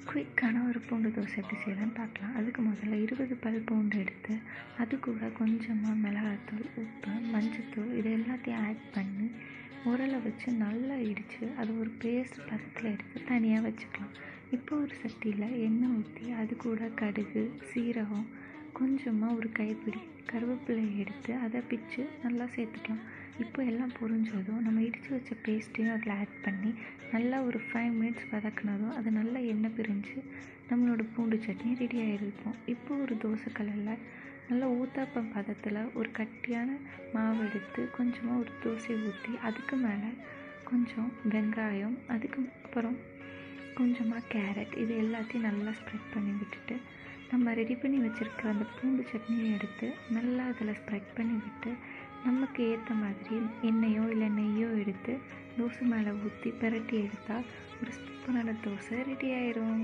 குயிக்கான ஒரு பூண்டு தோசை எப்படி செய்யலான்னு பார்க்கலாம். அதுக்கு முதல்ல 20 பல் பூண்டு எடுத்து அது கூட கொஞ்சமாக மிளகாத்தூள், உப்பு, மஞ்சத்தூள் இது எல்லாத்தையும் ஆட் பண்ணி உரலை வச்சு நல்லா இடித்து அது ஒரு பேஸ்ட் பதத்தில் எடுத்து தனியாக வச்சுக்கலாம். இப்போ ஒரு சட்டியில் எண்ணெய் ஊற்றி அது கூட கடுகு, சீரகம், கொஞ்சமாக ஒரு கைப்பிடி கருவேப்பிலை எடுத்து அதை பிச்சு நல்லா சேர்த்துக்கலாம். இப்போ எல்லாம் பொரிஞ்சதும் நம்ம இடித்து வச்ச பேஸ்ட்டையும் அதில் ஆட் பண்ணி நல்லா ஒரு 5 மினிட்ஸ் வதக்குனதும் அது நல்லா எண்ணெய் பிரிஞ்சு நம்மளோட பூண்டு சட்னி ரெடி ஆகிருக்கும். இப்போ ஒரு தோசை கல்லில் நல்லா ஊத்தாப்பம் பதத்தில் ஒரு கட்டியான மாவு எடுத்து கொஞ்சமாக ஒரு தோசை ஊற்றி அதுக்கு மேலே கொஞ்சம் வெங்காயம், அதுக்கு அப்புறம் கொஞ்சமாக கேரட் இது எல்லாத்தையும் நல்லா ஸ்ப்ரெட் பண்ணி விட்டுட்டு நம்ம ரெடி பண்ணி வச்சுருக்கிற அந்த பூண்டு சட்னியை எடுத்து நல்லா அதில் ஸ்ப்ரெட் பண்ணி விட்டு நமக்கு ஏற்ற மாதிரி எண்ணெயோ இல்லை நெய்யோ எடுத்து தோசை மேலே ஊற்றி பிரட்டி எடுத்தால் ஒரு சூப்பரான தோசை ரெடி ஆயிரும்.